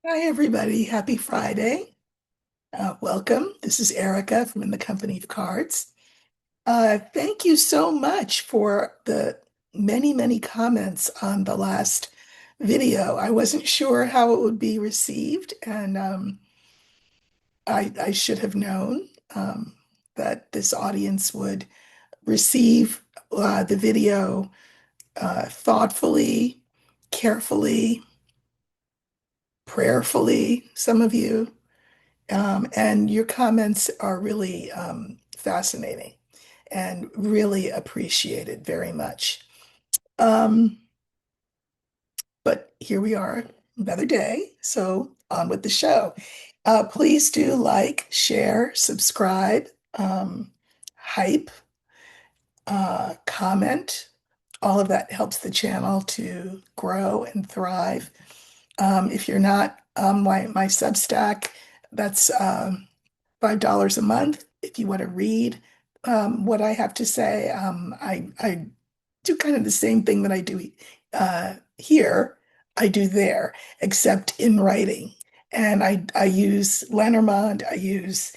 Hi, everybody. Happy Friday. Welcome. This is Erica from In the Company of Cards. Thank you so much for the many, many comments on the last video. I wasn't sure how it would be received, and I should have known that this audience would receive the video thoughtfully, carefully, prayerfully, some of you. And your comments are really fascinating and really appreciated very much. Um, but here we are, another day. So on with the show. Please do like, share, subscribe, hype, comment. All of that helps the channel to grow and thrive. If you're not my Substack, that's $5 a month. If you want to read what I have to say, I do kind of the same thing that I do here, I do there, except in writing. And I use Lenormand, I use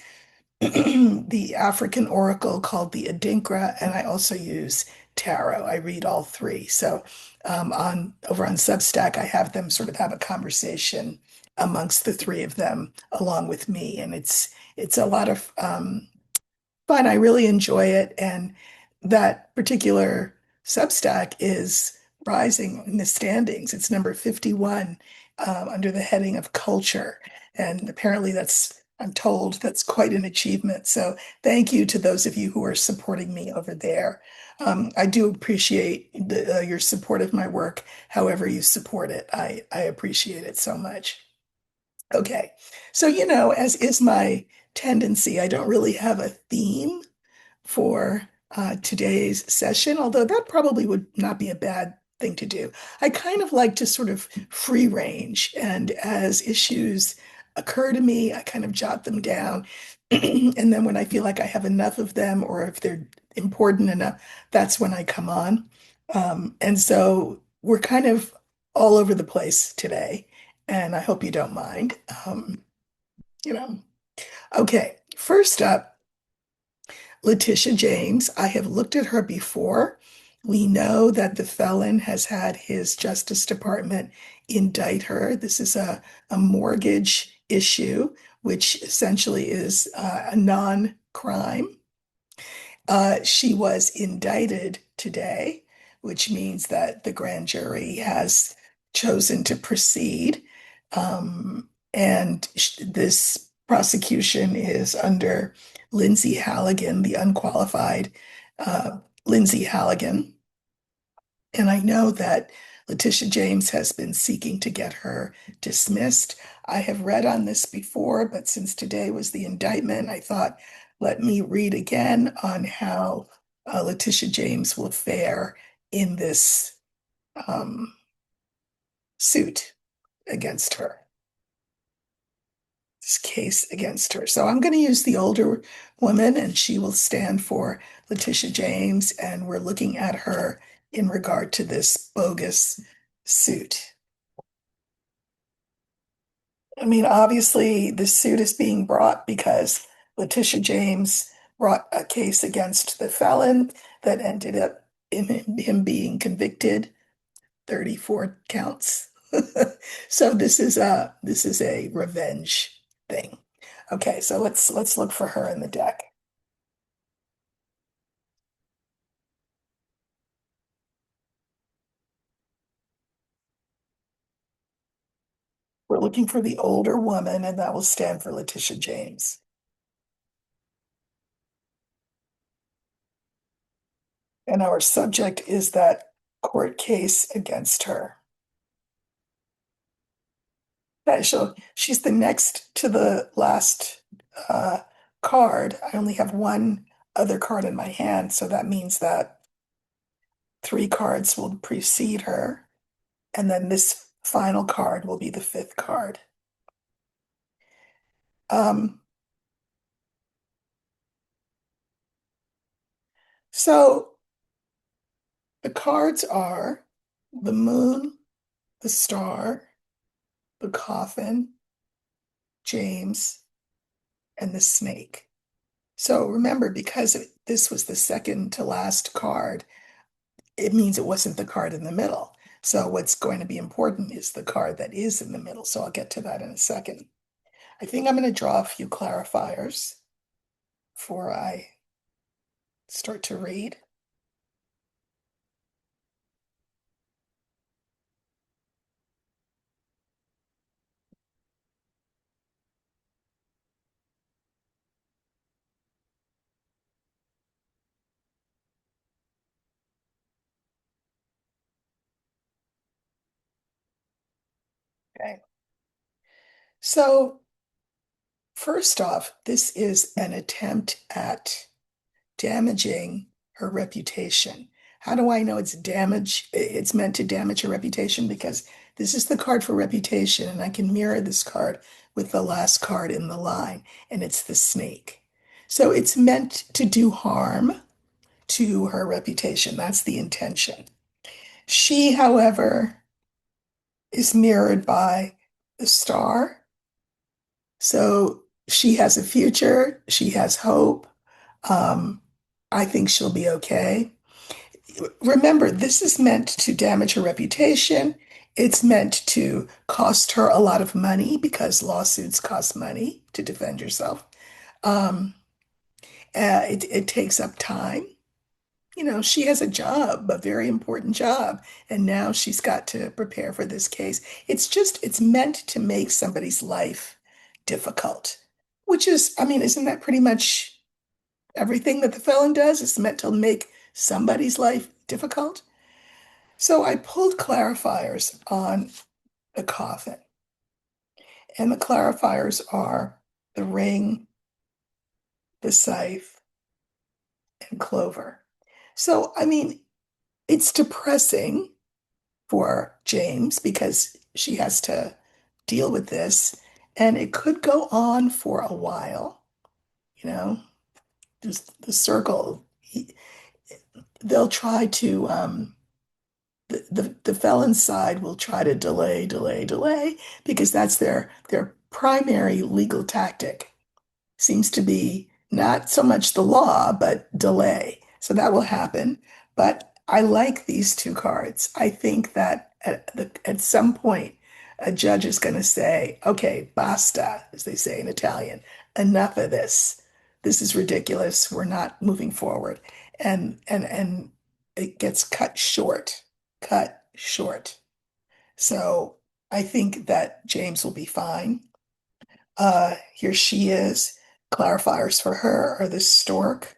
the African oracle called the Adinkra, and I also use tarot. I read all three. So on over on Substack, I have them sort of have a conversation amongst the three of them along with me, and it's a lot of fun. I really enjoy it, and that particular Substack is rising in the standings. It's number 51 under the heading of culture, and apparently I'm told that's quite an achievement. So thank you to those of you who are supporting me over there. I do appreciate your support of my work, however you support it. I appreciate it so much. Okay, so as is my tendency, I don't really have a theme for today's session, although that probably would not be a bad thing to do. I kind of like to sort of free range, and as issues occur to me, I kind of jot them down. And then when I feel like I have enough of them, or if they're important enough, that's when I come on. And so we're kind of all over the place today, and I hope you don't mind. You know, okay, first up. Letitia James, I have looked at her before. We know that the felon has had his Justice Department indict her. This is a mortgage issue, which essentially is a non-crime. She was indicted today, which means that the grand jury has chosen to proceed. And this prosecution is under Lindsay Halligan, the unqualified Lindsay Halligan. And I know that Letitia James has been seeking to get her dismissed. I have read on this before, but since today was the indictment, I thought, let me read again on how Letitia James will fare in this um, suit against her, this case against her. So I'm going to use the older woman, and she will stand for Letitia James, and we're looking at her in regard to this bogus suit. I mean, obviously, this suit is being brought because Letitia James brought a case against the felon that ended up in him being convicted, 34 counts. So this is a revenge thing. Okay, so let's look for her in the deck. We're looking for the older woman, and that will stand for Letitia James. And our subject is that court case against her. So she's the next to the last uh, card. I only have one other card in my hand, so that means that three cards will precede her, and then this final card will be the fifth card. Um, so the cards are the moon, the star, the coffin, James, and the snake. So remember, because this was the second to last card, it means it wasn't the card in the middle. So what's going to be important is the card that is in the middle. So I'll get to that in a second. I think I'm going to draw a few clarifiers before I start to read. Okay. So first off, this is an attempt at damaging her reputation. How do I know it's damage? It's meant to damage her reputation because this is the card for reputation, and I can mirror this card with the last card in the line, and it's the snake. So it's meant to do harm to her reputation. That's the intention. She, however, is mirrored by the star. So she has a future, she has hope. Um, I think she'll be okay. Remember, this is meant to damage her reputation. It's meant to cost her a lot of money because lawsuits cost money to defend yourself. Um, it takes up time. You know, she has a job, a very important job, and now she's got to prepare for this case. It's meant to make somebody's life difficult, which is, I mean, isn't that pretty much everything that the felon does? It's meant to make somebody's life difficult. So I pulled clarifiers on the coffin, and the clarifiers are the ring, the scythe, and clover. So, I mean, it's depressing for James because she has to deal with this, and it could go on for a while, you know, just the circle. They'll try to the felon's side will try to delay because that's their primary legal tactic. Seems to be not so much the law, but delay. So that will happen. But I like these two cards. I think that at some point, a judge is going to say, okay, basta, as they say in Italian, enough of this. This is ridiculous. We're not moving forward. And it gets cut short. So I think that James will be fine. Here she is. Clarifiers for her are the stork,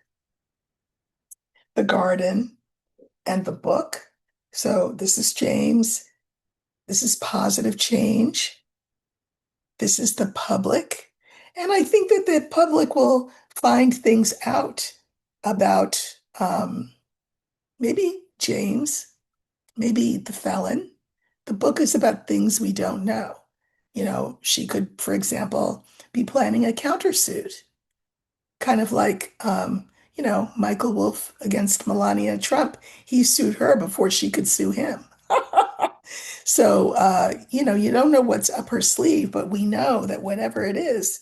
the garden, and the book. So this is James. This is positive change. This is the public. And I think that the public will find things out about maybe James, maybe the felon. The book is about things we don't know. You know, she could, for example, be planning a countersuit, kind of like, Michael Wolff against Melania Trump. He sued her before she could sue him. So, you don't know what's up her sleeve, but we know that whatever it is,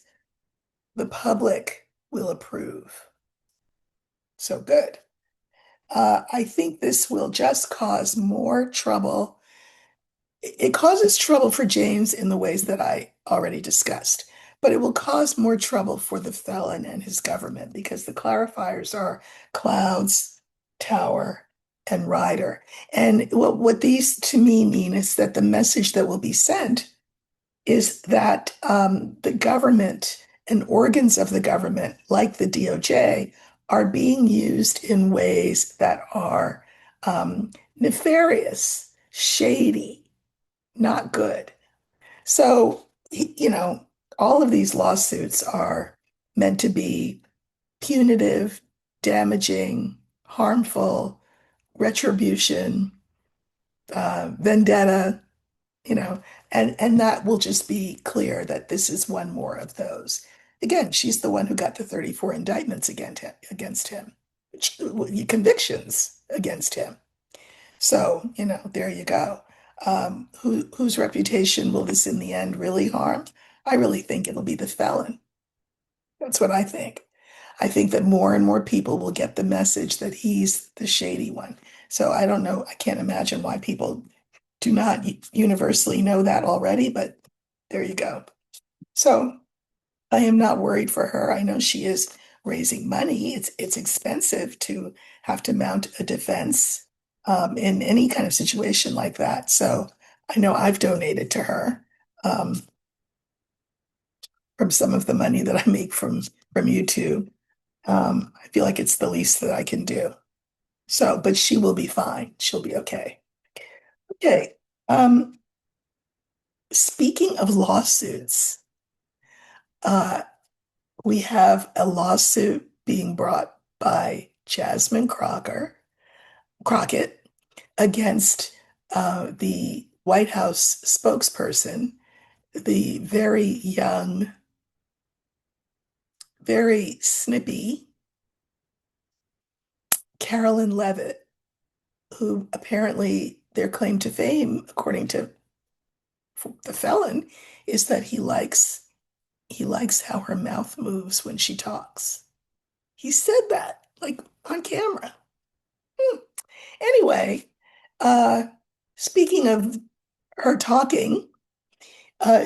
the public will approve. So good. I think this will just cause more trouble. It causes trouble for James in the ways that I already discussed, but it will cause more trouble for the felon and his government because the clarifiers are clouds, tower, and rider. And what these to me mean is that the message that will be sent is that the government and organs of the government, like the DOJ, are being used in ways that are nefarious, shady, not good. So, all of these lawsuits are meant to be punitive, damaging, harmful, retribution, vendetta, you know, and that will just be clear that this is one more of those. Again, she's the one who got the 34 indictments against him, convictions against him. So, there you go. Whose reputation will this in the end really harm? I really think it'll be the felon. That's what I think. I think that more and more people will get the message that he's the shady one. So I don't know. I can't imagine why people do not universally know that already, but there you go. So I am not worried for her. I know she is raising money. It's expensive to have to mount a defense in any kind of situation like that. So I know I've donated to her um, from some of the money that I make from YouTube. I feel like it's the least that I can do. So, but she will be fine. She'll be okay. Okay. Um, Speaking of lawsuits, uh, we have a lawsuit being brought by Jasmine Crockett against the White House spokesperson, the very young, very snippy Carolyn Levitt, who apparently their claim to fame, according to the felon, is that he likes how her mouth moves when she talks. He said that like on camera. Hmm. Anyway, uh, speaking of her talking,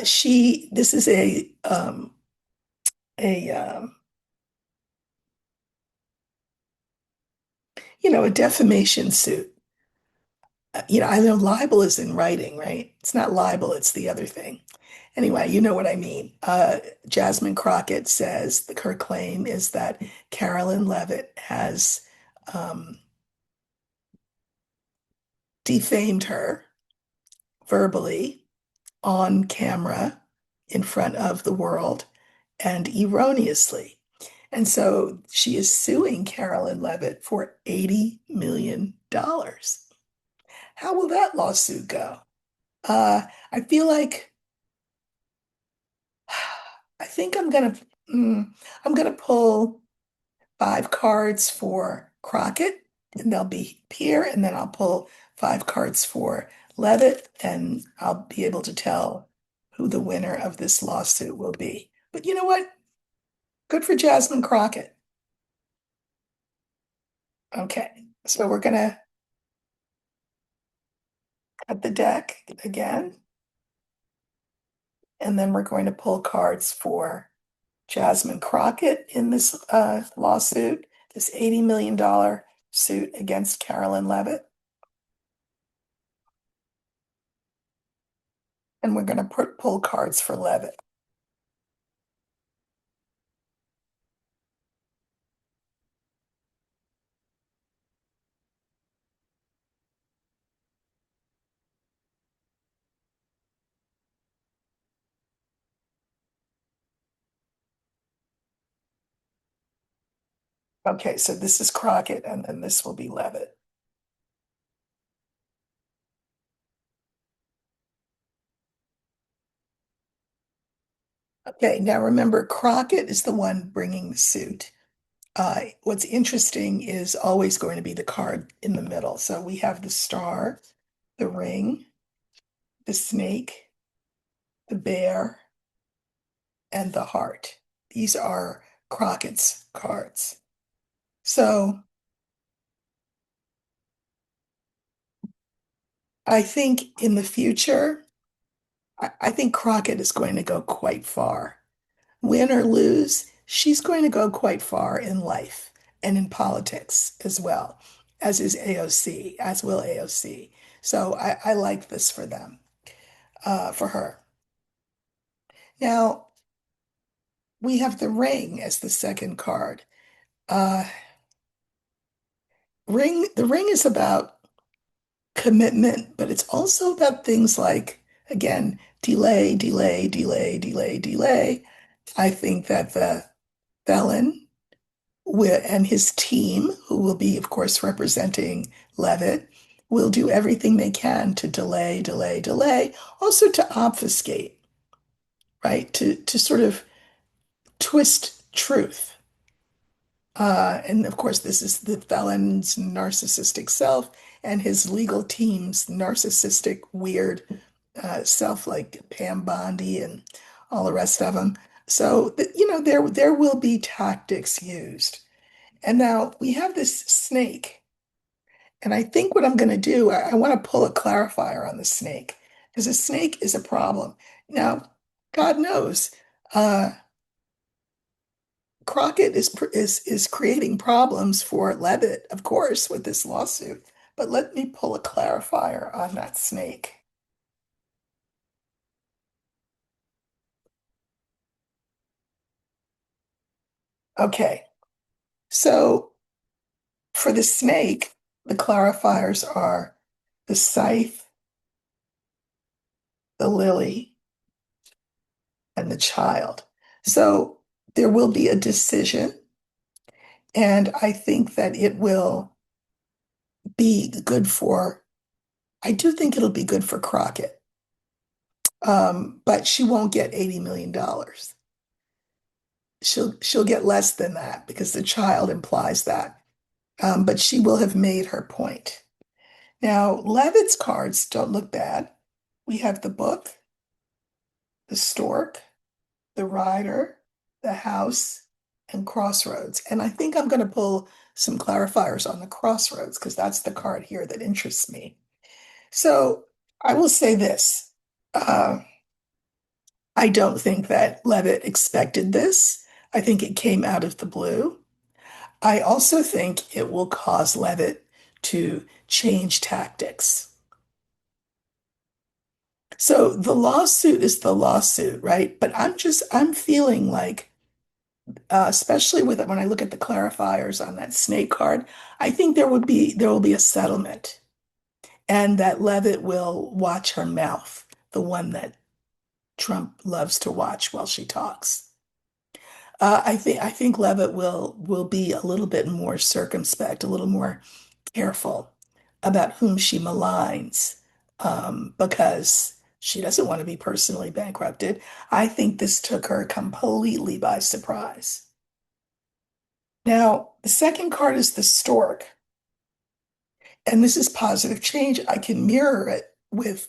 she this is a a defamation suit. I know libel is in writing, right? It's not libel, it's the other thing. Anyway, you know what I mean. Jasmine Crockett says that her claim is that Carolyn Levitt has um, defamed her verbally on camera in front of the world and erroneously. And so she is suing Carolyn Levitt for $80 million. How will that lawsuit go? Uh, I feel like I think I'm gonna pull 5 cards for Crockett, and they'll be here, and then I'll pull 5 cards for Levitt, and I'll be able to tell who the winner of this lawsuit will be. But you know what? Good for Jasmine Crockett. Okay, so we're gonna cut the deck again, and then we're going to pull cards for Jasmine Crockett in this lawsuit, this $80 million suit against Carolyn Levitt. And we're going to pull cards for Levitt. Okay, so this is Crockett, and then this will be Levitt. Okay, now remember, Crockett is the one bringing the suit. What's interesting is always going to be the card in the middle. So we have the star, the ring, the snake, the bear, and the heart. These are Crockett's cards. So I think in the future, I think Crockett is going to go quite far. Win or lose, she's going to go quite far in life and in politics as well, as is AOC, as will AOC. So I like this for them, for her. Now, we have the ring as the second card. Uh, the ring is about commitment, but it's also about things like, again, delay, delay, delay, delay, delay. I think that the felon and his team, who will be, of course, representing Levitt, will do everything they can to delay, delay, delay, also to obfuscate, right? To sort of twist truth. And of course, this is the felon's narcissistic self and his legal team's narcissistic, weird self, like Pam Bondi and all the rest of them. So, there will be tactics used. And now we have this snake. And I think what I'm going to do, I want to pull a clarifier on the snake because a snake is a problem. Now, God knows, uh, Crockett is creating problems for Levitt, of course, with this lawsuit. But let me pull a clarifier on that snake. Okay, so for the snake, the clarifiers are the scythe, the lily, and the child. So there will be a decision, and I think that it will be good for, I do think it'll be good for Crockett. But she won't get $80 million. Dollars. She'll get less than that because the child implies that. But she will have made her point. Now, Levitt's cards don't look bad. We have the book, the stork, the rider, the house, and crossroads. And I think I'm going to pull some clarifiers on the crossroads because that's the card here that interests me. So I will say this. Uh, I don't think that Levitt expected this. I think it came out of the blue. I also think it will cause Levitt to change tactics. So the lawsuit is the lawsuit, right? But I'm feeling like, especially with when I look at the clarifiers on that snake card, I think there will be a settlement, and that Levitt will watch her mouth, the one that Trump loves to watch while she talks. I think Levitt will be a little bit more circumspect, a little more careful about whom she maligns, because she doesn't want to be personally bankrupted. I think this took her completely by surprise. Now, the second card is the stork, and this is positive change. I can mirror it with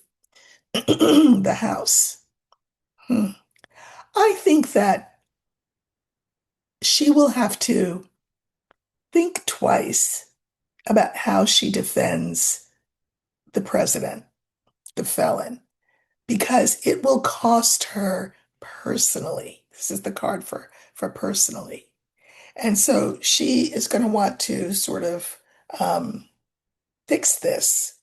the house. Hmm. I think that she will have to think twice about how she defends the president, the felon, because it will cost her personally. This is the card for personally. And so she is going to want to sort of um, fix this.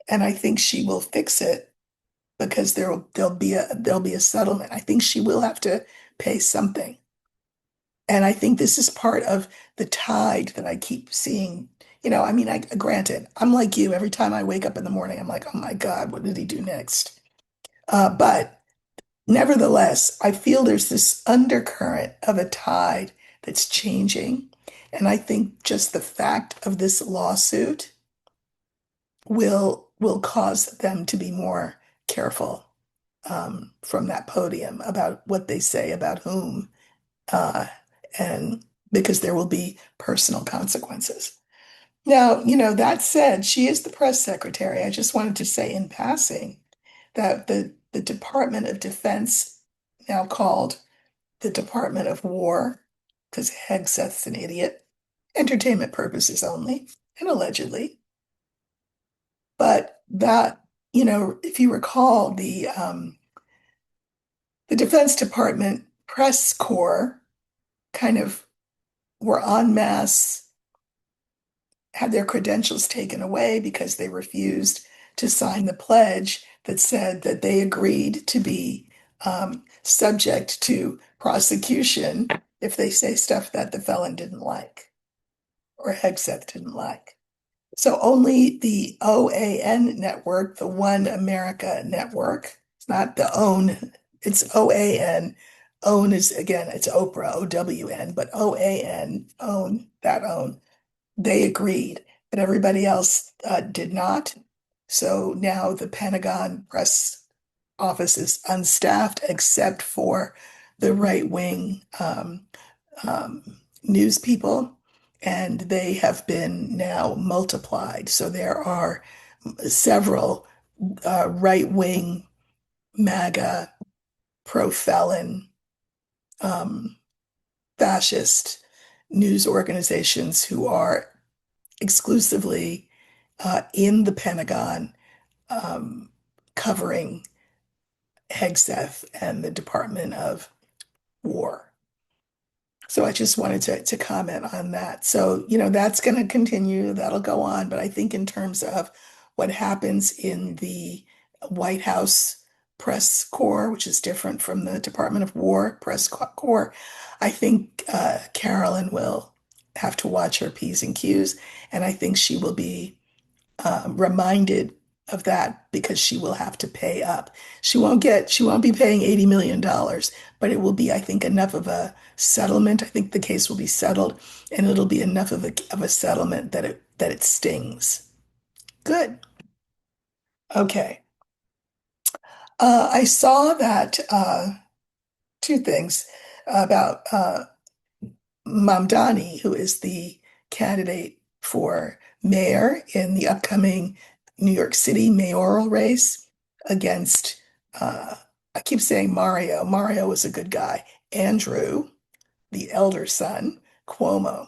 And I think she will fix it because there'll be a settlement. I think she will have to pay something. And I think this is part of the tide that I keep seeing. I mean, granted, I'm like you. Every time I wake up in the morning, I'm like, oh my God, what did he do next? But nevertheless, I feel there's this undercurrent of a tide that's changing. And I think just the fact of this lawsuit will cause them to be more careful, from that podium about what they say about whom, uh, and because there will be personal consequences. Now, that said, she is the press secretary. I just wanted to say in passing that the Department of Defense, now called the Department of War, because Hegseth's an idiot, entertainment purposes only, and allegedly. But that, if you recall, the Defense Department press corps kind of were en masse, had their credentials taken away because they refused to sign the pledge that said that they agreed to be, subject to prosecution if they say stuff that the felon didn't like or Hegseth didn't like. So only the OAN network, the One America network, it's not the OWN, it's OAN. OWN is, again, it's Oprah, OWN, but OAN, OWN, that OWN, they agreed, but everybody else did not. So now the Pentagon press office is unstaffed except for the right wing, um, news people, and they have been now multiplied. So there are several right wing MAGA pro-felon, um, fascist news organizations who are exclusively in the Pentagon, um, covering Hegseth and the Department of War. So I just wanted to comment on that. So, that's going to continue, that'll go on. But I think in terms of what happens in the White House press corps, which is different from the Department of War press corps, I think Carolyn will have to watch her P's and Q's. And I think she will be reminded of that because she will have to pay up. She won't be paying $80 million, but it will be, I think, enough of a settlement. I think the case will be settled and it'll be enough of a settlement that it stings. Good. Okay. I saw that two things about Mamdani, who is the candidate for mayor in the upcoming New York City mayoral race against, I keep saying Mario. Mario was a good guy. Andrew, the elder son, Cuomo.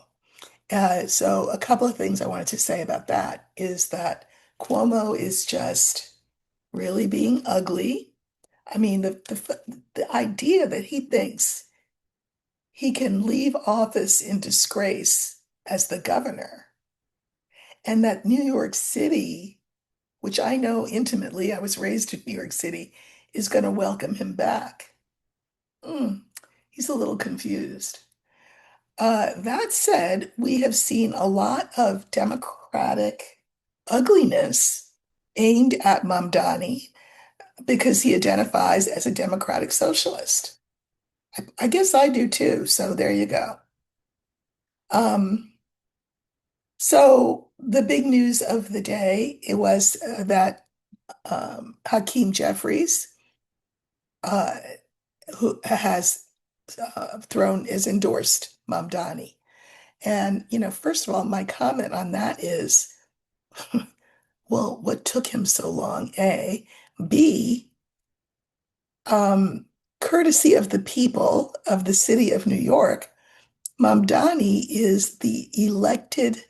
So a couple of things I wanted to say about that is that Cuomo is just really being ugly. I mean, the idea that he thinks he can leave office in disgrace as the governor, and that New York City, which I know intimately, I was raised in New York City, is going to welcome him back. Mm, he's a little confused. That said, we have seen a lot of Democratic ugliness aimed at Mamdani because he identifies as a democratic socialist. I guess I do too, so there you go. Um, So the big news of the day, it was that Hakeem Jeffries, uh, who has thrown is endorsed Mamdani. And first of all, my comment on that is, well, what took him so long? A, B, um, courtesy of the people of the city of New York, Mamdani is the elected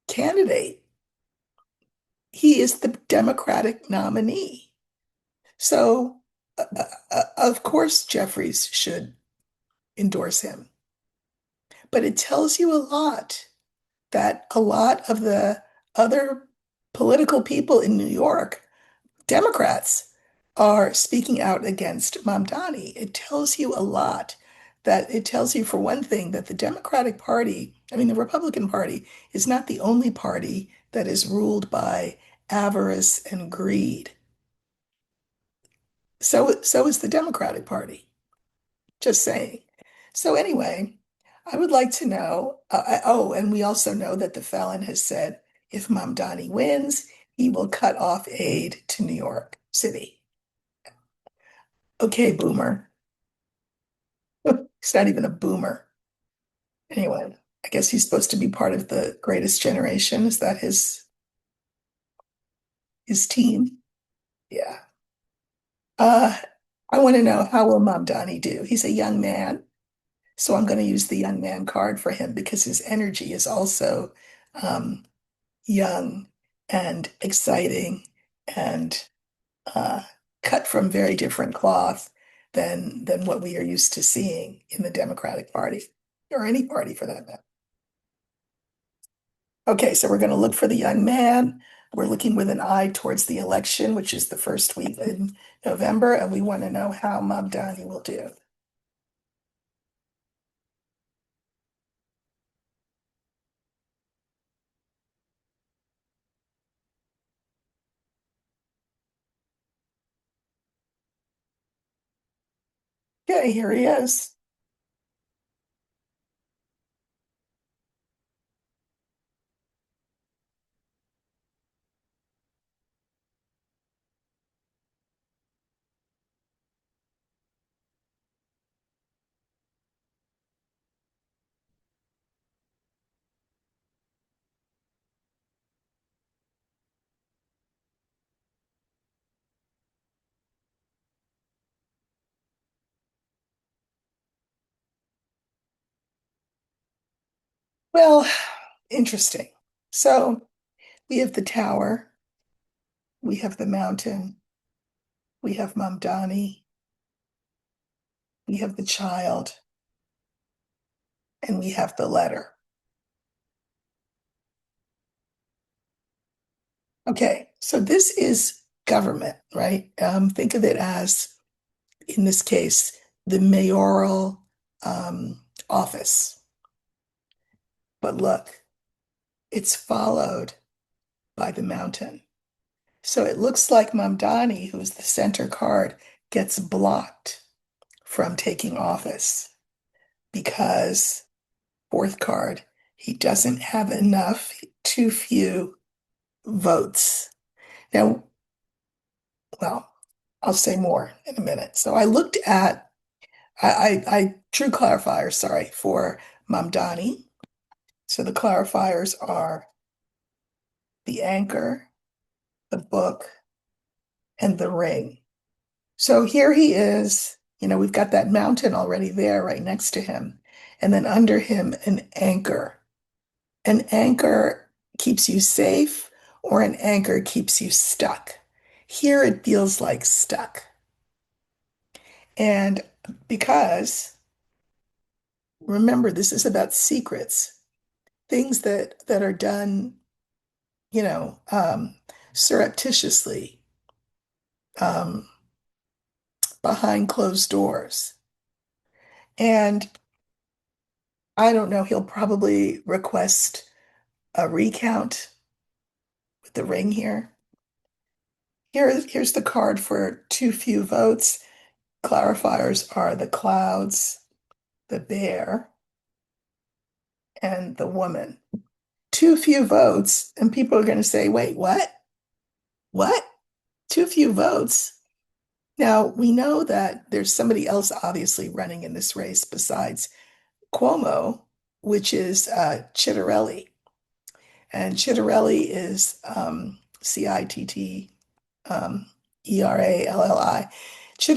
candidate. He is the Democratic nominee. So, of course, Jeffries should endorse him. But it tells you a lot that a lot of the other political people in New York, Democrats, are speaking out against Mamdani. It tells you a lot. That it tells you, for one thing, that the Democratic Party, I mean, the Republican Party, is not the only party that is ruled by avarice and greed. So is the Democratic Party. Just saying. So anyway, I would like to know. Oh, and we also know that the felon has said if Mamdani wins, he will cut off aid to New York City. Okay, boomer. He's not even a boomer. Anyway, I guess he's supposed to be part of the greatest generation. Is that his team? Yeah. Uh, I want to know, how will Mamdani do? He's a young man. So I'm going to use the young man card for him because his energy is also um, young and exciting and uh, cut from very different cloth than what we are used to seeing in the Democratic Party or any party for that matter. Okay, so we're going to look for the young man. We're looking with an eye towards the election, which is the first week in November, and we want to know how Mamdani will do. Okay, here he is. Well, interesting. So we have the tower, we have the mountain, we have Mamdani, we have the child, and we have the letter. Okay, so this is government, right? Think of it as, in this case, the mayoral office. But look, it's followed by the mountain. So it looks like Mamdani, who's the center card, gets blocked from taking office because fourth card, he doesn't have enough, too few votes. Now, well, I'll say more in a minute. So I looked at, I drew clarifiers, sorry, for Mamdani. So the clarifiers are the anchor, the book, and the ring. So here he is. We've got that mountain already there right next to him. And then under him, an anchor. An anchor keeps you safe, or an anchor keeps you stuck. Here it feels like stuck. And because remember, this is about secrets, things that are done, you know, um, surreptitiously, um, behind closed doors. And I don't know, he'll probably request a recount with the ring here. Here's the card for too few votes. Clarifiers are the clouds, the bear, and the woman. Too few votes, and people are going to say, wait, what? What? Too few votes? Now, we know that there's somebody else obviously running in this race besides Cuomo, which is Chitterelli. And Chitterelli is Citt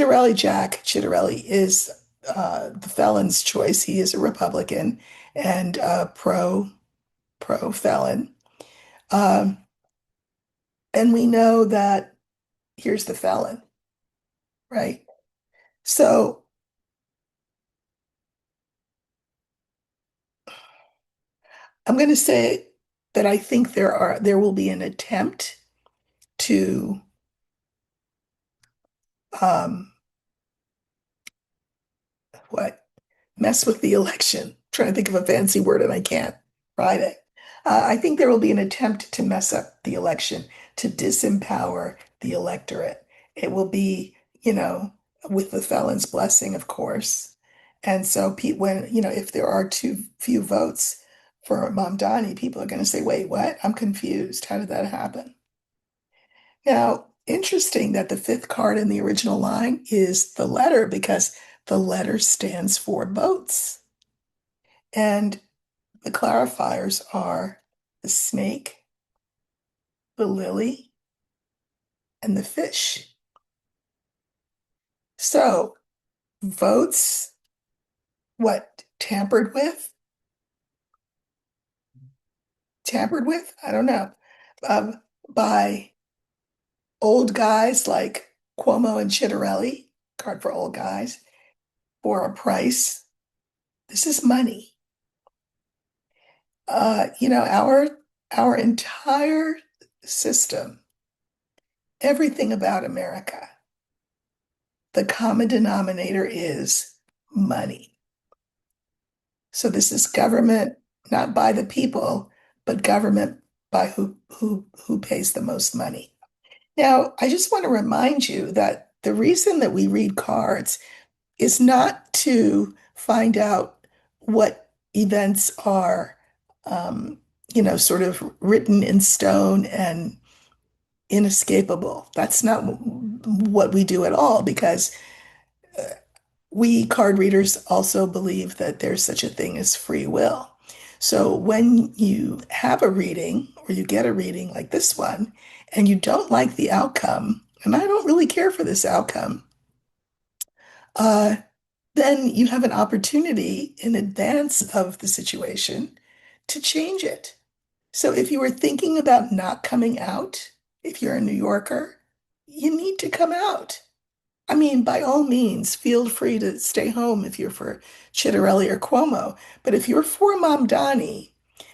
Eralli. Chitterelli is the felon's choice. He is a Republican and pro felon. Um, and we know that here's the felon, right? So I'm going to say that I think there will be an attempt to um, what mess with the election. Trying to think of a fancy word and I can't. Friday. I think there will be an attempt to mess up the election, to disempower the electorate. It will be, with the felon's blessing, of course. And so, when, if there are too few votes for Mamdani, people are going to say, wait, what? I'm confused. How did that happen? Now, interesting that the fifth card in the original line is the letter because the letter stands for boats. And the clarifiers are the snake, the lily, and the fish. So, votes, what, tampered with? Tampered with? I don't know. By old guys like Cuomo and Chitterelli, card for old guys, for a price. This is money. Our entire system, everything about America, the common denominator is money. So this is government not by the people, but government by who pays the most money. Now, I just want to remind you that the reason that we read cards is not to find out what events are, sort of written in stone and inescapable. That's not what we do at all, because we card readers also believe that there's such a thing as free will. So when you have a reading or you get a reading like this one and you don't like the outcome, and I don't really care for this outcome, uh, then you have an opportunity in advance of the situation to change it. So if you were thinking about not coming out, if you're a New Yorker, you need to come out. I mean, by all means, feel free to stay home if you're for Chitterelli or Cuomo. But if you're for Mamdani,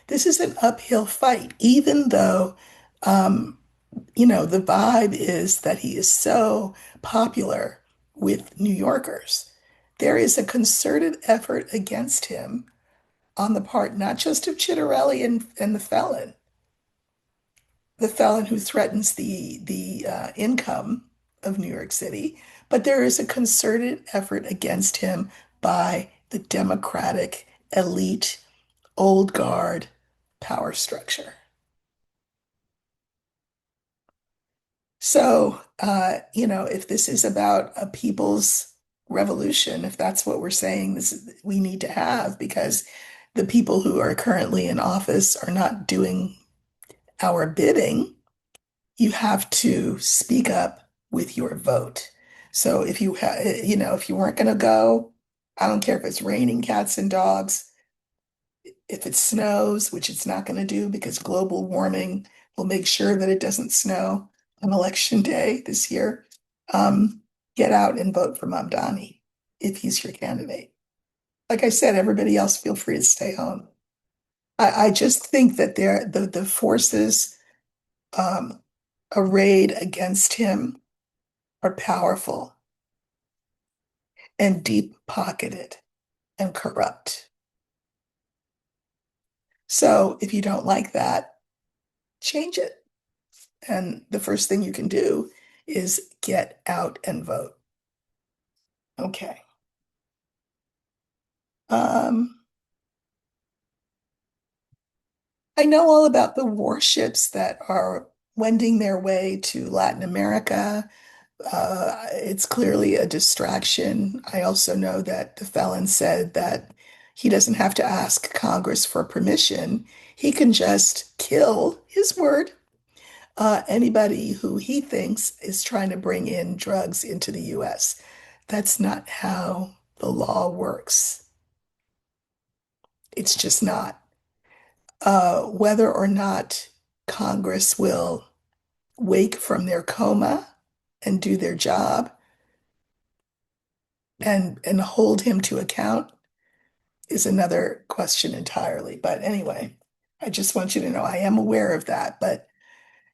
this is an uphill fight, even though, um, the vibe is that he is so popular with New Yorkers. There is a concerted effort against him on the part not just of Chitterelli and the felon who threatens the income of New York City, but there is a concerted effort against him by the Democratic elite, old guard power structure. So, if this is about a people's revolution, if that's what we're saying we need to have, because the people who are currently in office are not doing our bidding, you have to speak up with your vote. So if you weren't going to go, I don't care if it's raining cats and dogs, if it snows, which it's not going to do because global warming will make sure that it doesn't snow on election day this year, um, get out and vote for Mamdani if he's your candidate. Like I said, everybody else feel free to stay home. I just think that the forces um, arrayed against him are powerful and deep-pocketed and corrupt. So if you don't like that, change it. And the first thing you can do is get out and vote. Okay. Um, I know all about the warships that are wending their way to Latin America. It's clearly a distraction. I also know that the felon said that he doesn't have to ask Congress for permission. He can just kill, his word, anybody who he thinks is trying to bring in drugs into the US. That's not how the law works. It's just not. Whether or not Congress will wake from their coma and do their job and hold him to account is another question entirely. But anyway, I just want you to know I am aware of that, but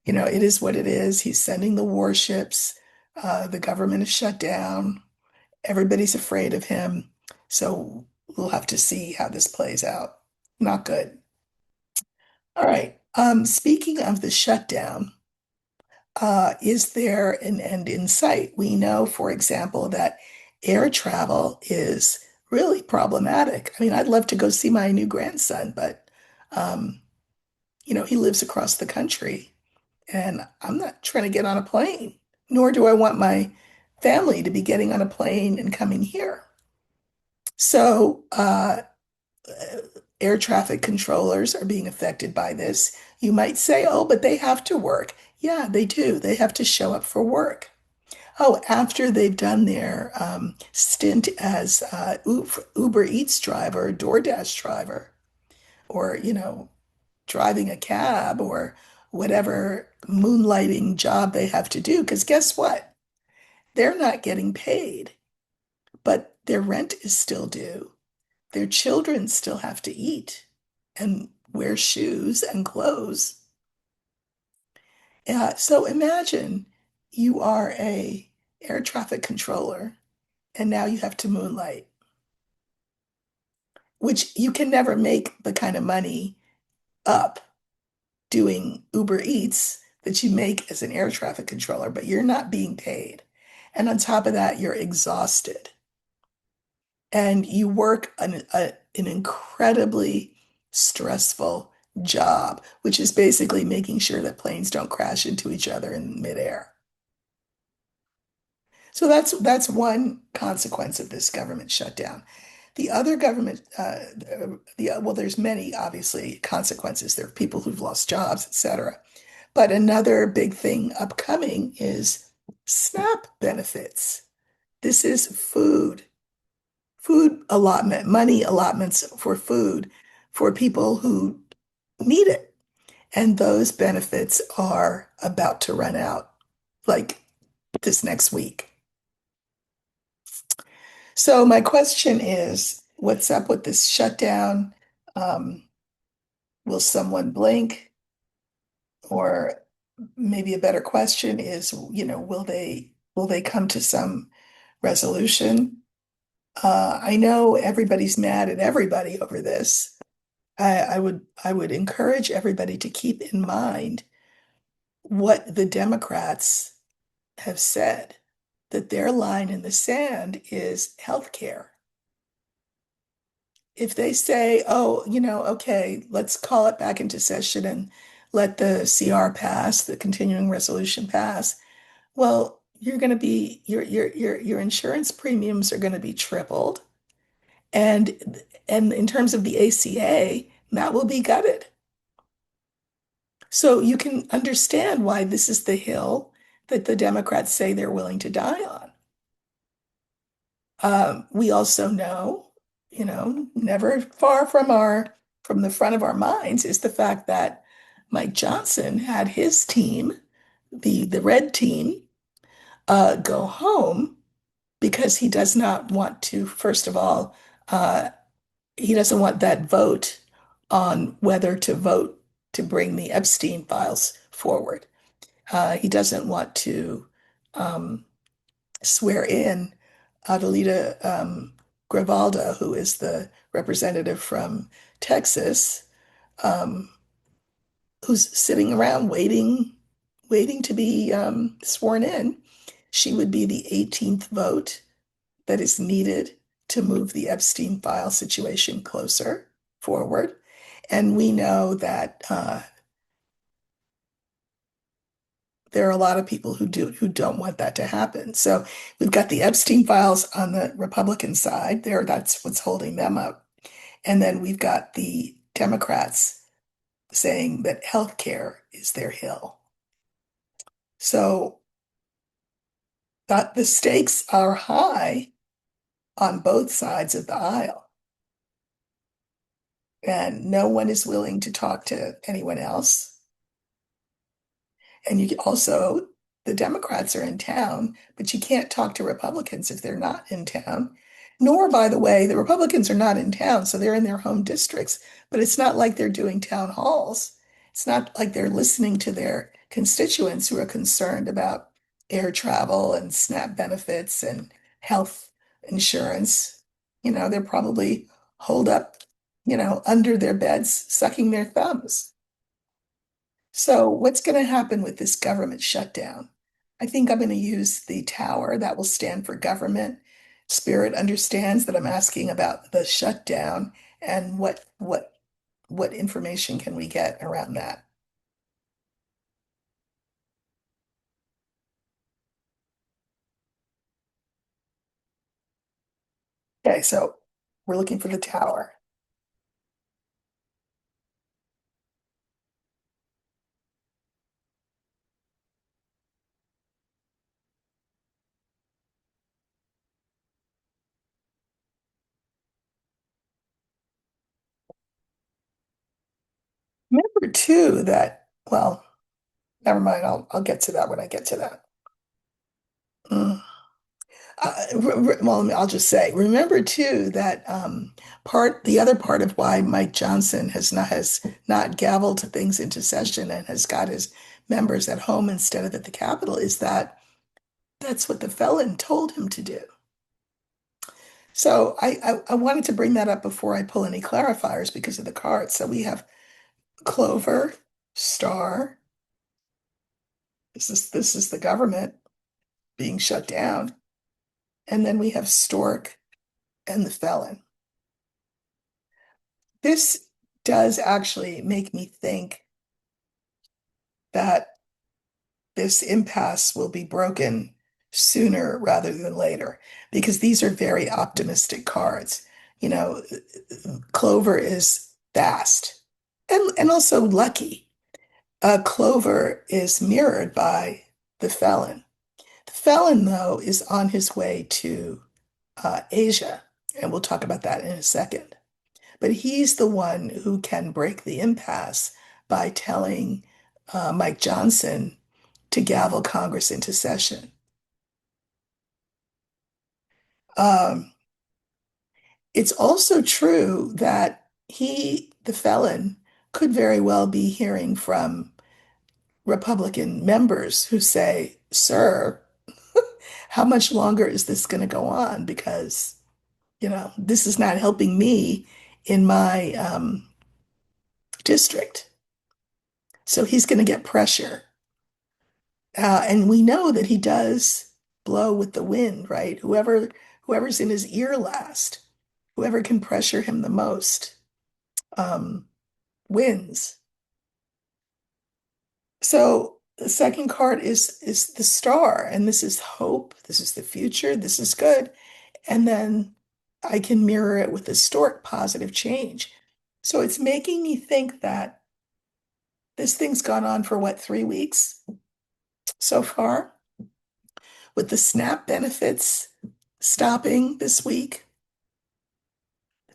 it is what it is. He's sending the warships. The government is shut down. Everybody's afraid of him. So we'll have to see how this plays out. Not good. All right. Speaking of the shutdown, is there an end in sight? We know, for example, that air travel is really problematic. I mean, I'd love to go see my new grandson, but um, he lives across the country, and I'm not trying to get on a plane, nor do I want my family to be getting on a plane and coming here. So, air traffic controllers are being affected by this. You might say, oh, but they have to work. Yeah, they do. They have to show up for work. Oh, after they've done their stint as Uber Eats driver, DoorDash driver, or, driving a cab or whatever moonlighting job they have to do. Because guess what? They're not getting paid, but their rent is still due. Their children still have to eat and wear shoes and clothes. So imagine you are a air traffic controller and now you have to moonlight, which you can never make the kind of money up doing Uber Eats that you make as an air traffic controller, but you're not being paid. And on top of that, you're exhausted. And you work an incredibly stressful job, which is basically making sure that planes don't crash into each other in midair. So that's one consequence of this government shutdown. The other government, well, there's many obviously consequences. There are people who've lost jobs, etc. But another big thing upcoming is SNAP benefits. This is food allotment, money allotments for food for people who need it. And those benefits are about to run out like this next week. So my question is, what's up with this shutdown? Um, will someone blink? Or maybe a better question is, will they come to some resolution? I know everybody's mad at everybody over this. I would encourage everybody to keep in mind what the Democrats have said, that their line in the sand is healthcare. If they say, oh, okay, let's call it back into session and let the CR pass, the continuing resolution pass, well, you're going to be your insurance premiums are going to be tripled, and in terms of the ACA, that will be gutted. So you can understand why this is the hill that the Democrats say they're willing to die on. We also know, never far from the front of our minds is the fact that Mike Johnson had his team, the red team, go home because he does not want to, first of all, he doesn't want that vote on whether to vote to bring the Epstein files forward. He doesn't want to um, swear in Adelita Gravalda, who is the representative from Texas, um, who's sitting around waiting to be sworn in. She would be the 18th vote that is needed to move the Epstein file situation closer forward. And we know that there are a lot of people who don't want that to happen. So we've got the Epstein files on the Republican side there. That's what's holding them up. And then we've got the Democrats saying that healthcare is their hill. So that the stakes are high on both sides of the aisle. And no one is willing to talk to anyone else. And you also, the Democrats are in town, but you can't talk to Republicans if they're not in town. Nor, by the way, the Republicans are not in town, so they're in their home districts, but it's not like they're doing town halls. It's not like they're listening to their constituents who are concerned about air travel and SNAP benefits and health insurance. They're probably holed up, under their beds, sucking their thumbs. So, what's going to happen with this government shutdown? I think I'm going to use the tower that will stand for government. Spirit understands that I'm asking about the shutdown and what information can we get around that. Okay, so we're looking for the tower. Remember too that, well, never mind, I'll get to that when I get to that. Mm. Well, I'll just say, remember too that the other part of why Mike Johnson has not gavelled things into session and has got his members at home instead of at the Capitol is that that's what the felon told him to do. So I wanted to bring that up before I pull any clarifiers because of the cards. So we have Clover, Star. This is the government being shut down, and then we have Stork and the felon. This does actually make me think that this impasse will be broken sooner rather than later because these are very optimistic cards. You know, Clover is fast and also lucky. Clover is mirrored by the felon. The felon, though, is on his way to Asia, and we'll talk about that in a second. but he's the one who can break the impasse by telling Mike Johnson to gavel Congress into session. Um, it's also true that the felon, could very well be hearing from Republican members who say, Sir, how much longer is this going to go on? Because, this is not helping me in my district. So he's going to get pressure. And we know that he does blow with the wind, right? Whoever's in his ear last, whoever can pressure him the most, um, wins. So the second card is the star, and this is hope. This is the future. This is good. And then I can mirror it with historic positive change. So it's making me think that this thing's gone on for what, 3 weeks so far, with the SNAP benefits stopping this week.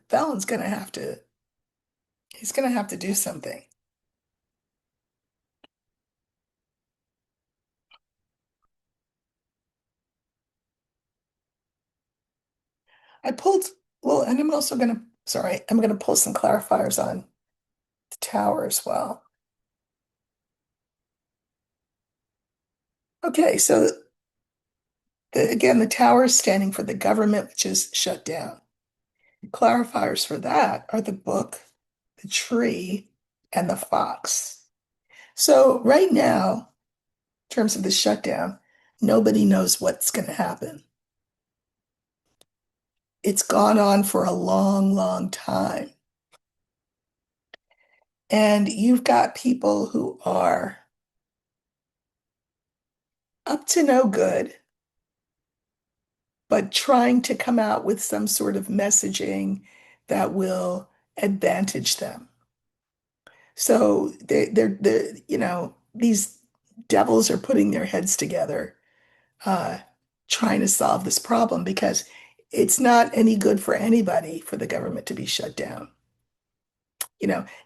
Fallon's gonna have to, he's gonna have to do something. I pulled, well, and I'm gonna pull some clarifiers on the tower as well. Okay, so again, the tower is standing for the government, which is shut down. Clarifiers for that are the book, the tree, and the fox. So right now, in terms of the shutdown, nobody knows what's going to happen. It's gone on for a long, long time. And you've got people who are up to no good, but trying to come out with some sort of messaging that will advantage them. So these devils are putting their heads together, uh, trying to solve this problem because it's not any good for anybody for the government to be shut down.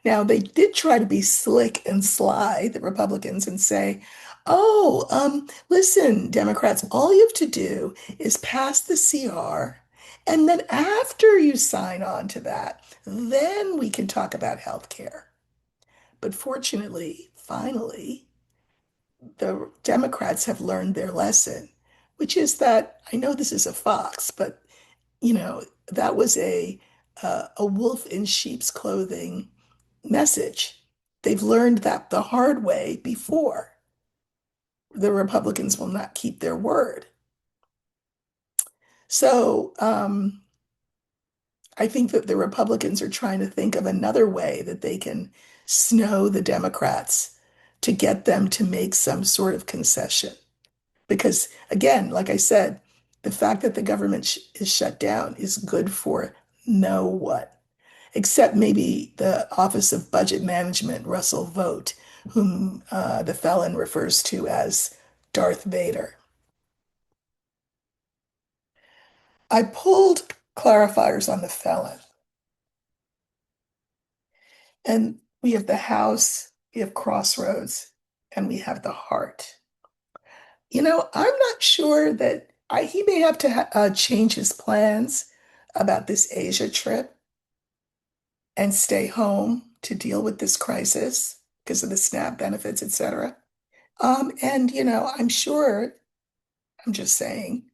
Now they did try to be slick and sly, the Republicans, and say, "Oh, listen, Democrats, all you have to do is pass the CR, and then after you sign on to that, then we can talk about health care." But fortunately, finally, the Democrats have learned their lesson, which is that I know this is a fox, but that was a wolf in sheep's clothing message. They've learned that the hard way before. The Republicans will not keep their word. So I think that the Republicans are trying to think of another way that they can snow the Democrats to get them to make some sort of concession. Because again, like I said, the fact that the government is shut down is good for no one, except maybe the Office of Budget Management, Russell Vogt, whom the felon refers to as Darth Vader. I pulled clarifiers on the felon, and we have the house, we have crossroads, and we have the heart. I'm not sure that he may have to change his plans about this Asia trip and stay home to deal with this crisis because of the SNAP benefits, etc. And I'm sure, I'm just saying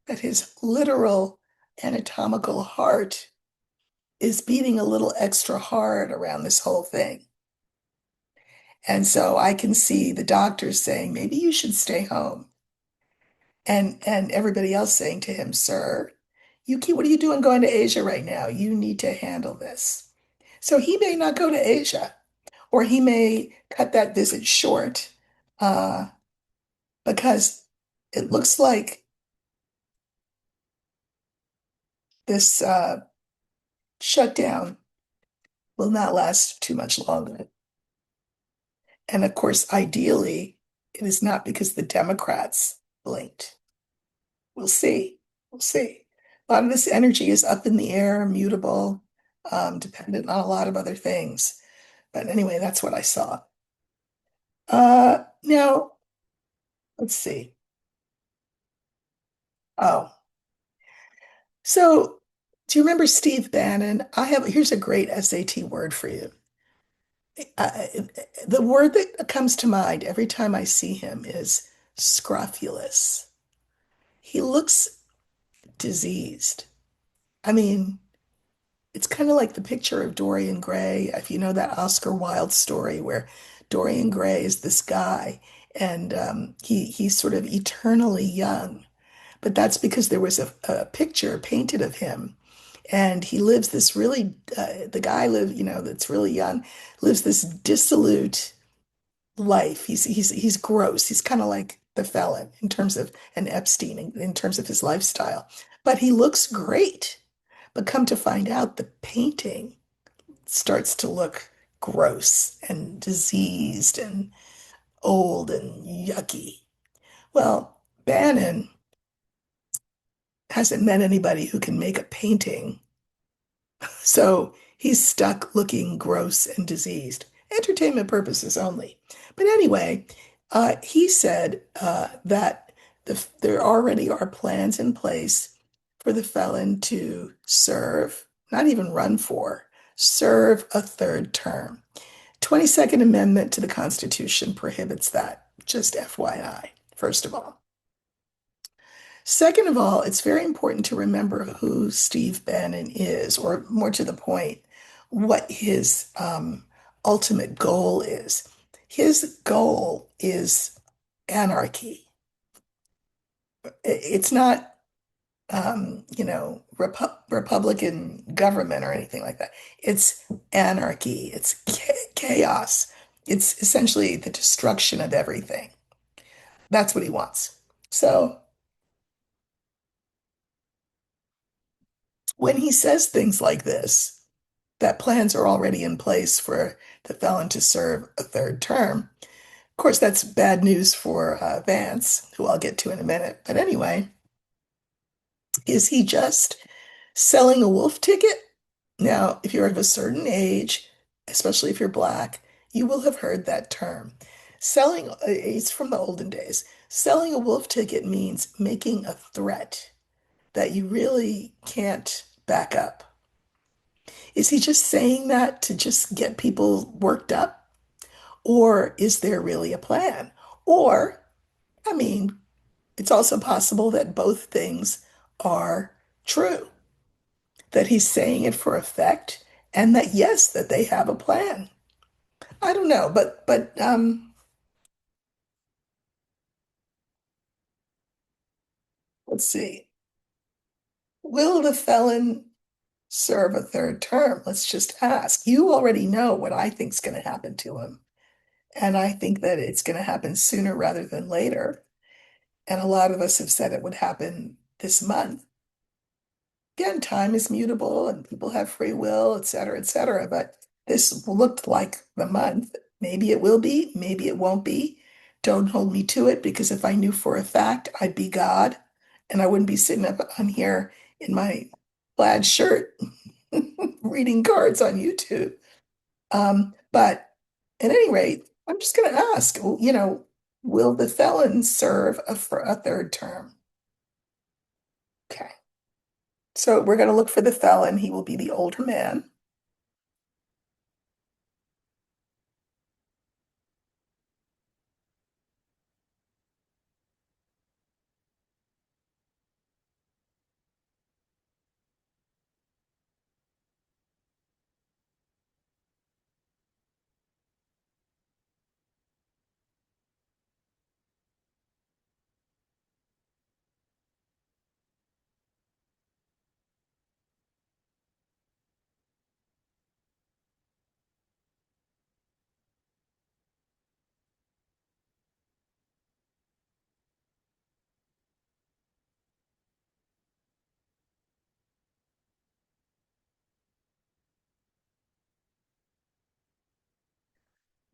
that his literal anatomical heart is beating a little extra hard around this whole thing. And so I can see the doctors saying, maybe you should stay home. And everybody else saying to him, Sir, what are you doing going to Asia right now? You need to handle this. So he may not go to Asia, or he may cut that visit short, uh, because it looks like this shutdown will not last too much longer. And of course, ideally, it is not because the Democrats blinked. We'll see. We'll see. A lot of this energy is up in the air, mutable. dependent on a lot of other things. But anyway, that's what I saw. Now, let's see. Oh, so do you remember Steve Bannon? Here's a great SAT word for you. The word that comes to mind every time I see him is scrofulous. He looks diseased. I mean, it's kind of like the picture of Dorian Gray, if you know that Oscar Wilde story where Dorian Gray is this guy and he's sort of eternally young. But that's because there was a picture painted of him and he lives this really the guy that's really young lives this dissolute life. He's gross. He's kind of like the felon in terms of an Epstein in terms of his lifestyle. But he looks great. But come to find out, the painting starts to look gross and diseased and old and yucky. Well, Bannon hasn't met anybody who can make a painting, so he's stuck looking gross and diseased. Entertainment purposes only. But anyway, he said that there already are plans in place for the felon to serve, not even run for, serve a third term. 22nd Amendment to the Constitution prohibits that, just FYI, first of all. Second of all, it's very important to remember who Steve Bannon is, or more to the point, what his ultimate goal is. His goal is anarchy. It's not, Republican government or anything like that. It's anarchy. It's chaos. It's essentially the destruction of everything. That's what he wants. So when he says things like this, that plans are already in place for the felon to serve a third term. Of course, that's bad news for Vance, who I'll get to in a minute. But anyway, is he just selling a wolf ticket? Now, if you're of a certain age, especially if you're black, you will have heard that term. It's from the olden days. Selling a wolf ticket means making a threat that you really can't back up. Is he just saying that to just get people worked up? Or is there really a plan? Or, I mean, it's also possible that both things are true, that he's saying it for effect, and that yes, that they have a plan. I don't know, but let's see. Will the felon serve a third term? Let's just ask. You already know what I think is going to happen to him. And I think that it's going to happen sooner rather than later. And a lot of us have said it would happen this month. Again, time is mutable and people have free will, et cetera, et cetera. But this looked like the month. Maybe it will be, maybe it won't be. Don't hold me to it because if I knew for a fact, I'd be God and I wouldn't be sitting up on here in my plaid shirt reading cards on YouTube. But at any rate, I'm just going to ask, will the felon serve for a third term? Okay. So we're going to look for the felon. He will be the older man.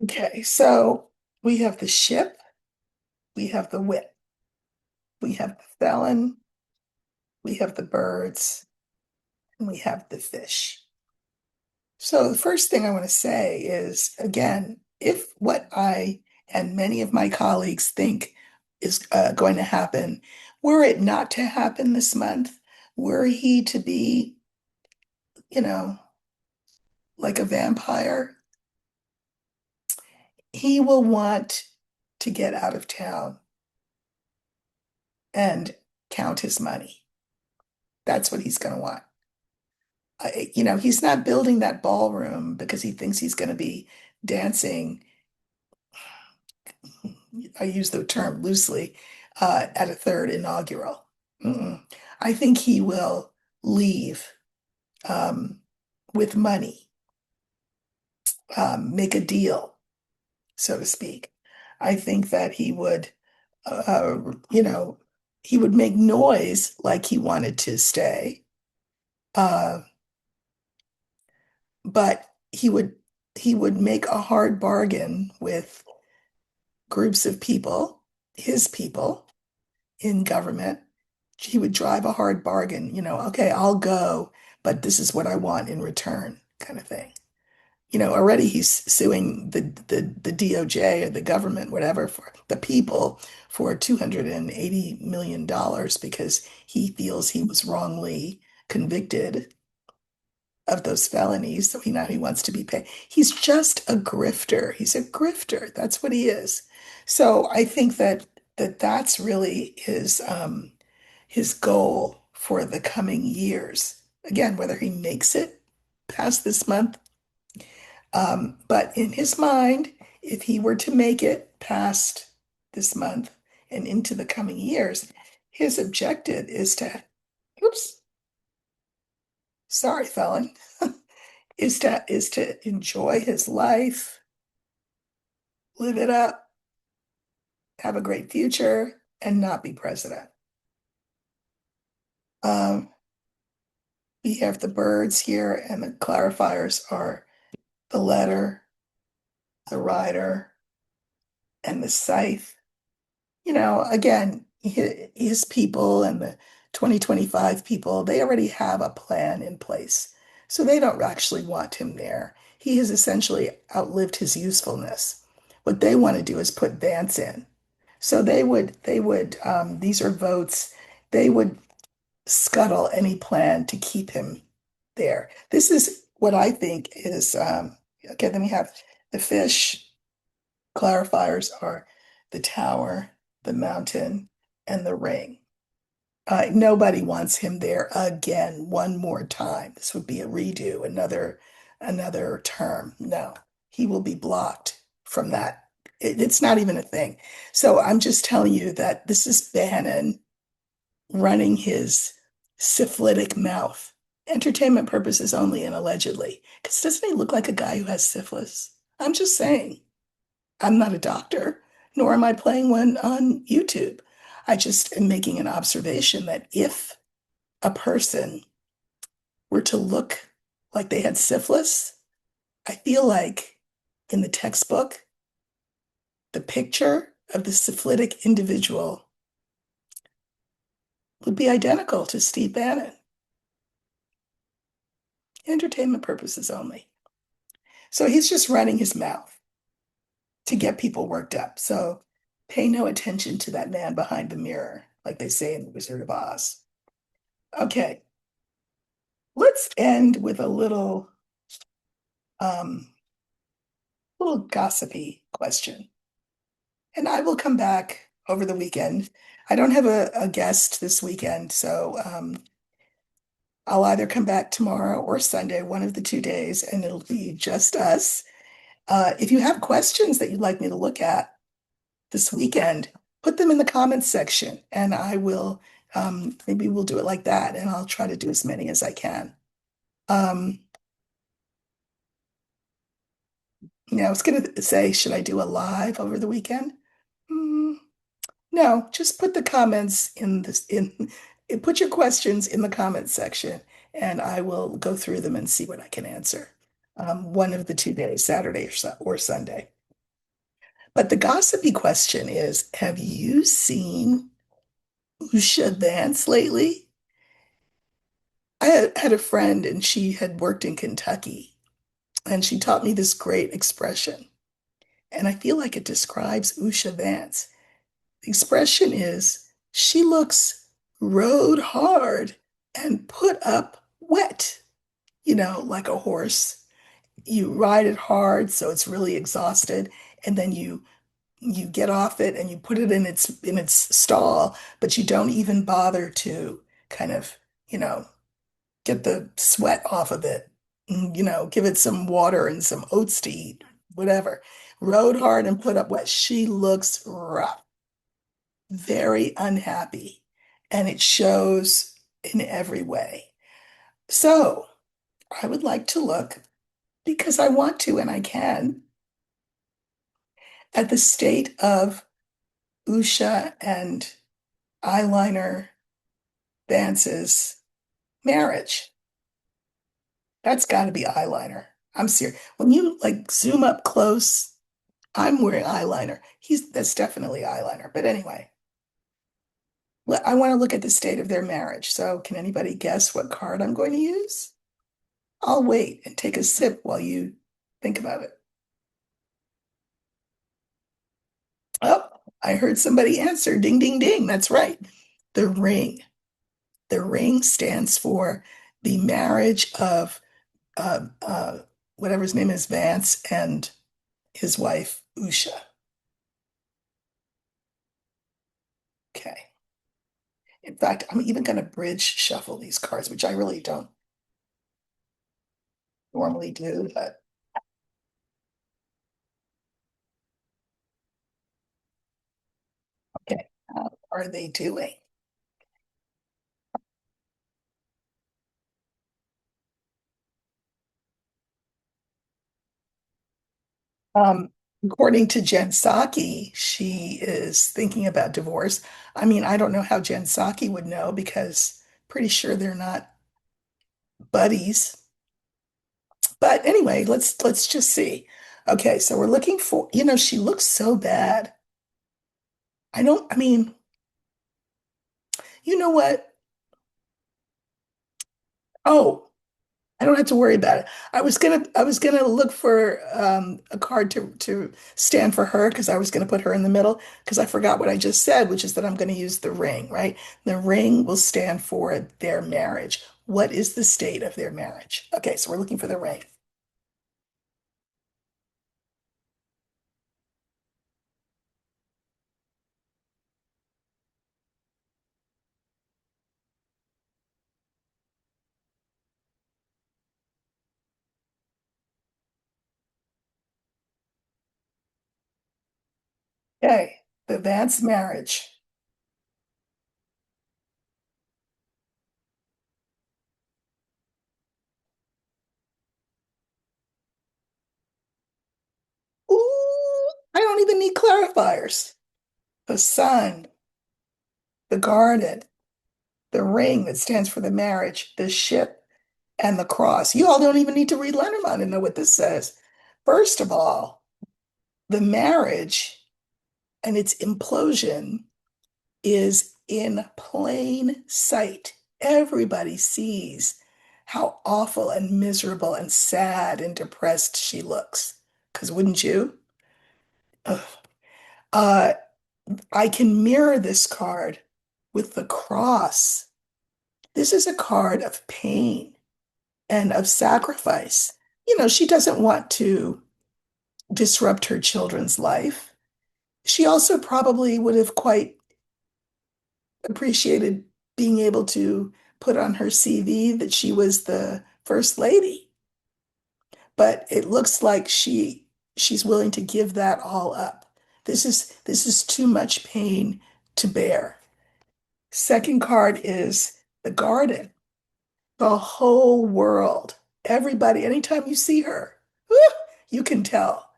Okay, so we have the ship, we have the whip, we have the felon, we have the birds, and we have the fish. So the first thing I want to say is, again, if what I and many of my colleagues think is going to happen, were it not to happen this month, were he to be, you know, like a vampire, he will want to get out of town and count his money. That's what he's going to want. He's not building that ballroom because he thinks he's going to be dancing. I use the term loosely, at a third inaugural. Mm-mm. I think he will leave um, with money, make a deal, so to speak. I think that he would, uh, you know, he would make noise like he wanted to stay, uh, but he would make a hard bargain with groups of people, his people in government. He would drive a hard bargain, okay, I'll go, but this is what I want in return, kind of thing. Already he's suing the DOJ or the government, whatever, for the people for $280 million because he feels he was wrongly convicted of those felonies. So now he wants to be paid. He's just a grifter. He's a grifter. That's what he is. So I think that's really his goal for the coming years. Again, whether he makes it past this month, but in his mind, if he were to make it past this month and into the coming years, his objective is to, oops, sorry, felon, is to enjoy his life, live it up, have a great future, and not be president. Um, we have the birds here, and the clarifiers are the letter, the rider, and the scythe. Again, his people and the 2025 people, they already have a plan in place. So they don't actually want him there. He has essentially outlived his usefulness. What they want to do is put Vance in. So these are votes, they would scuttle any plan to keep him there. This is what I think is, okay, then we have the fish. Clarifiers are the tower, the mountain, and the ring. Nobody wants him there again one more time. This would be a redo, another term. No, he will be blocked from that. It's not even a thing. So I'm just telling you that this is Bannon running his syphilitic mouth. Entertainment purposes only and allegedly. Because doesn't he look like a guy who has syphilis? I'm just saying. I'm not a doctor, nor am I playing one on YouTube. I just am making an observation that if a person were to look like they had syphilis, I feel like in the textbook, the picture of the syphilitic individual would be identical to Steve Bannon. Entertainment purposes only. So he's just running his mouth to get people worked up. So pay no attention to that man behind the mirror, like they say in The Wizard of Oz. Okay, let's end with a um, little gossipy question. And I will come back over the weekend. I don't have a guest this weekend, so I'll either come back tomorrow or Sunday, one of the 2 days, and it'll be just us. If you have questions that you'd like me to look at this weekend, put them in the comments section, and I will, maybe we'll do it like that, and I'll try to do as many as I can. Um, I was going to say, should I do a live over the weekend? Mm, no, just put the comments put your questions in the comments section, and I will go through them and see what I can answer. One of the 2 days, Saturday or Sunday. But the gossipy question is, have you seen Usha Vance lately? I had a friend and she had worked in Kentucky And she taught me this great expression. And I feel like it describes Usha Vance. The expression is, she looks rode hard and put up wet, like a horse. You ride it hard, so it's really exhausted, and then you get off it and you put it in its stall, but you don't even bother to kind of, you know, get the sweat off of it. Give it some water and some oats to eat, whatever. Rode hard and put up wet. She looks rough, very unhappy, and it shows in every way. So I would like to look, because I want to and I can, at the state of Usha and eyeliner Vance's marriage. That's got to be eyeliner. I'm serious. When you like zoom up close, I'm wearing eyeliner. That's definitely eyeliner. But anyway, I want to look at the state of their marriage. So can anybody guess what card I'm going to use? I'll wait and take a sip while you think about it. Oh, I heard somebody answer. Ding, ding, ding. That's right. The ring. The ring stands for the marriage of whatever his name is, Vance, and his wife, Usha. Okay. In fact, I'm even going to bridge shuffle these cards, which I really don't normally do, but okay. How are they doing? Um, According to Jen Psaki, she is thinking about divorce. I mean, I don't know how Jen Psaki would know because pretty sure they're not buddies. But anyway, let's just see. Okay, so we're looking for, she looks so bad. I mean, you know what? Oh, I don't have to worry about it. I was gonna look for a card to stand for her because I was gonna put her in the middle because I forgot what I just said, which is that I'm gonna use the ring, right? The ring will stand for their marriage. What is the state of their marriage? Okay, so we're looking for the ring. Okay, the Vance marriage. Ooh, I don't even need clarifiers. The sun, the garden, the ring that stands for the marriage, the ship, and the cross. You all don't even need to read Lenormand to know what this says. First of all, the marriage and its implosion is in plain sight. Everybody sees how awful and miserable and sad and depressed she looks. Because wouldn't you? Ugh. Uh, I can mirror this card with the cross. This is a card of pain and of sacrifice. She doesn't want to disrupt her children's life. She also probably would have quite appreciated being able to put on her CV that she was the first lady. But it looks like she's willing to give that all up. This is too much pain to bear. Second card is the garden. The whole world, everybody, anytime you see her, whew, you can tell.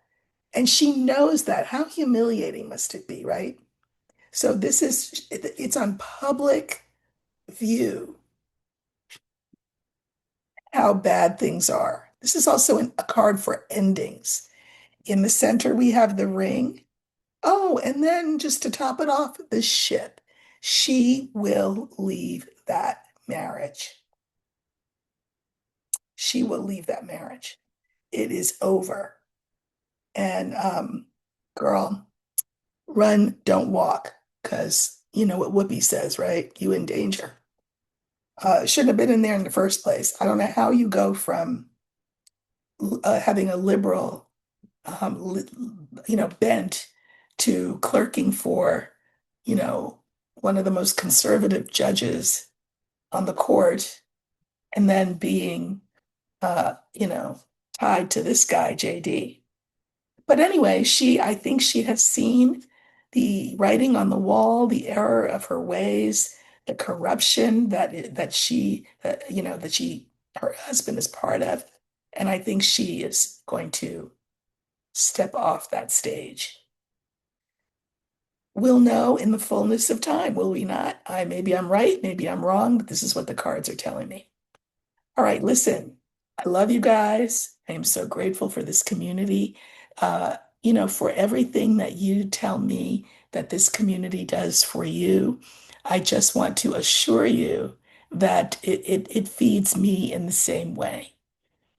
And she knows that. How humiliating must it be, right? So it's on public view how bad things are. This is also a card for endings. In the center, we have the ring. Oh, and then just to top it off, the ship. She will leave that marriage. She will leave that marriage. it is over. And girl, run, don't walk, because you know what Whoopi says, right? You in danger. Shouldn't have been in there in the first place. I don't know how you go from having a liberal, li- bent to clerking for, you know, one of the most conservative judges on the court, and then being, tied to this guy, JD. But anyway, I think she has seen the writing on the wall, the error of her ways, the corruption that her husband is part of. And I think she is going to step off that stage. We'll know in the fullness of time, will we not? Maybe I'm right, maybe I'm wrong, but this is what the cards are telling me. All right, listen, I love you guys. I am so grateful for this community. For everything that you tell me that this community does for you. I just want to assure you that it feeds me in the same way.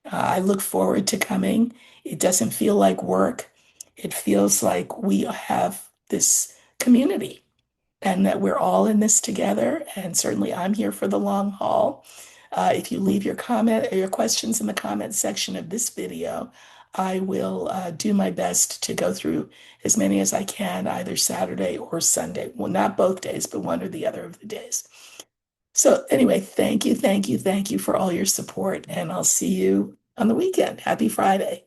I look forward to coming. It doesn't feel like work. It feels like we have this community and that we're all in this together. And certainly I'm here for the long haul. If you leave your comment or your questions in the comment section of this video, I will do my best to go through as many as I can, either Saturday or Sunday. Well, not both days, but one or the other of the days. So anyway, thank you, thank you, thank you for all your support, and I'll see you on the weekend. Happy Friday.